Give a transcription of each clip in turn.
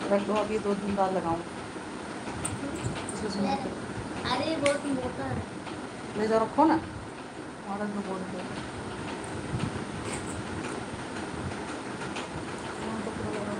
रख दो, अभी 2 दिन बाद लगाऊँ। अरे बहुत मोटा है। ले जाओ, रखो ना और रख दो बोर्ड पे। हाँ, तो पूरा लगाओ।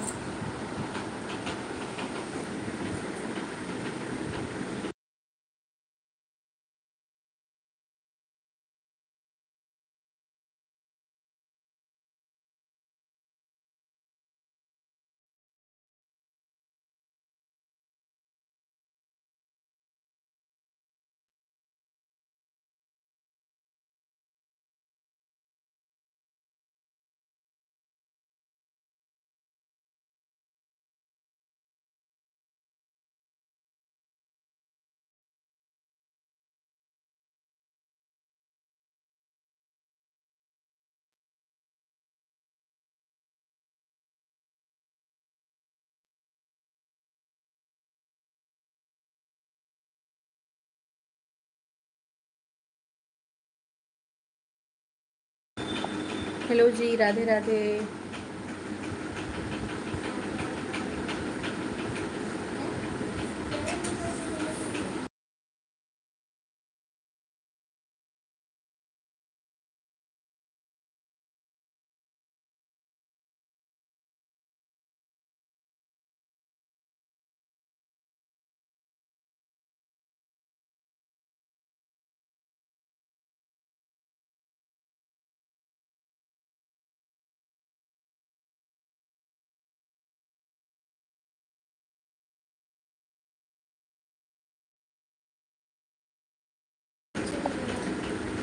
हेलो जी, राधे राधे।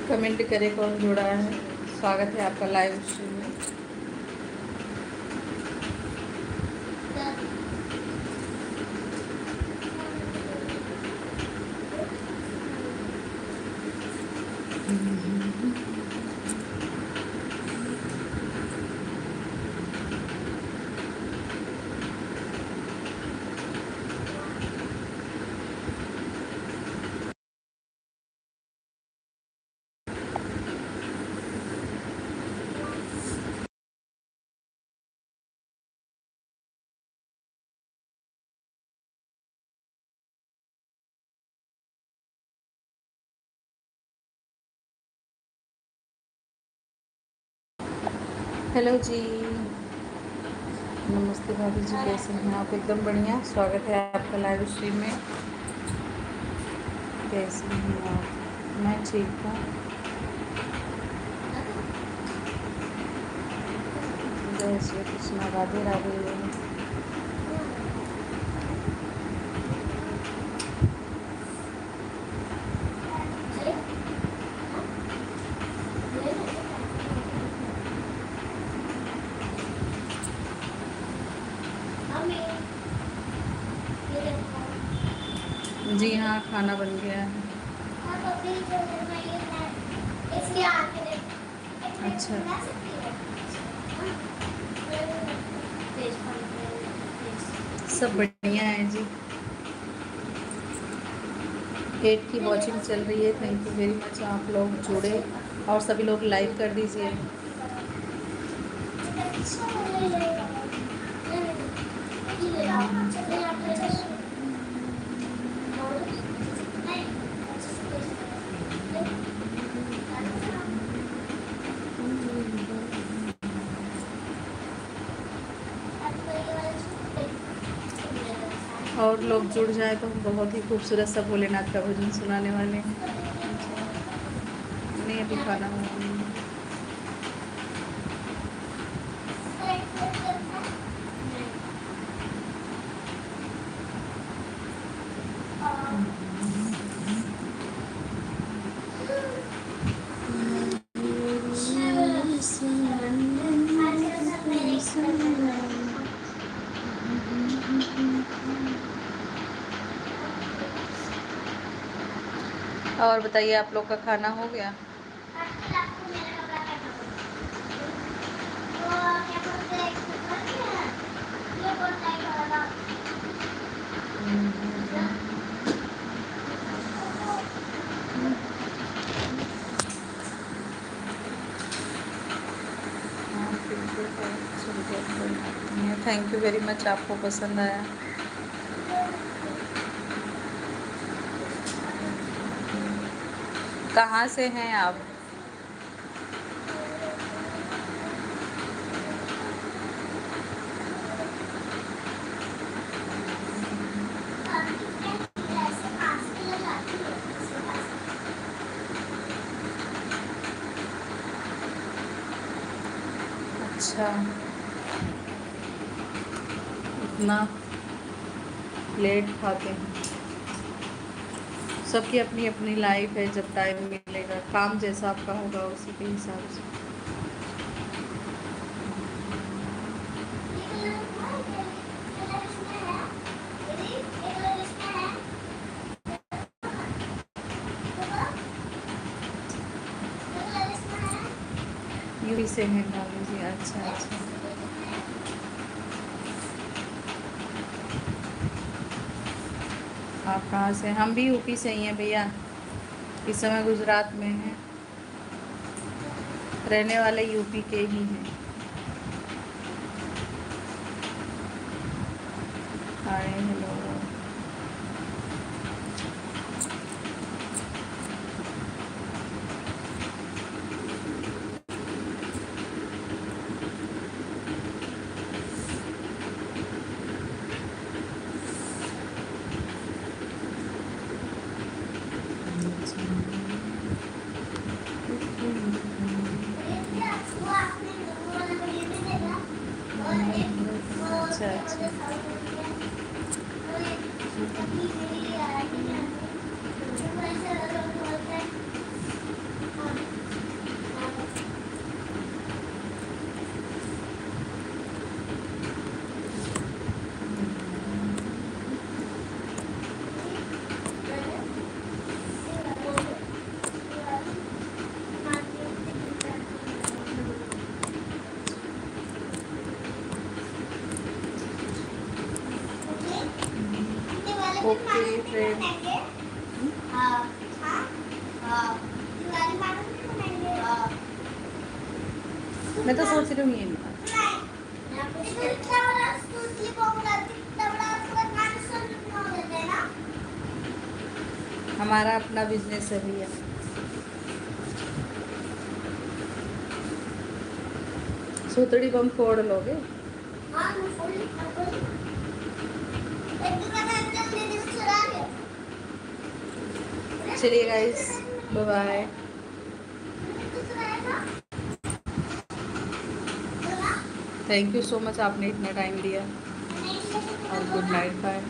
कमेंट करे कौन जुड़ा है। स्वागत है आपका लाइव स्ट्रीम में। हेलो जी, नमस्ते भाभी जी, कैसे हैं आप? एकदम बढ़िया। स्वागत है आपका लाइव स्ट्रीम में। कैसे हैं आप? मैं ठीक हूँ। जय श्री कृष्ण, राधे राधे। जी हाँ, खाना बन गया है। अच्छा, सब बढ़िया है जी। 8 की वॉचिंग चल रही है। थैंक यू वेरी मच, आप लोग जुड़े और सभी लोग लाइक कर दीजिए। और लोग जुड़ जाए तो हम बहुत ही खूबसूरत सा भोलेनाथ का भजन सुनाने वाले हैं। नहीं, अभी खाना बनाऊंगी। और बताइए, आप लोग का खाना हो गया? चलिए कोई बात नहीं है। थैंक यू वेरी मच, आपको पसंद आया। कहाँ से हैं आप? अच्छा, इतना लेट खाते हैं। सबकी अपनी अपनी लाइफ है, जब टाइम मिलेगा, काम जैसा आपका होगा उसी के हिसाब से। यूपी से हैं भाभी जी? अच्छा अच्छा। आप कहाँ से? हम भी यूपी से ही हैं भैया, इस समय गुजरात में हैं, रहने वाले यूपी के ही हैं। Hi hello. अच्छा अच्छा। Okay friend. मैं तो सोच रही हूँ ये हमारा अपना बिजनेस है भैया। सूतड़ी बम फोड़ लोगे? चलिए guys, bye bye. Thank you so much, आपने इतना टाइम दिया, और गुड नाइट, बाय।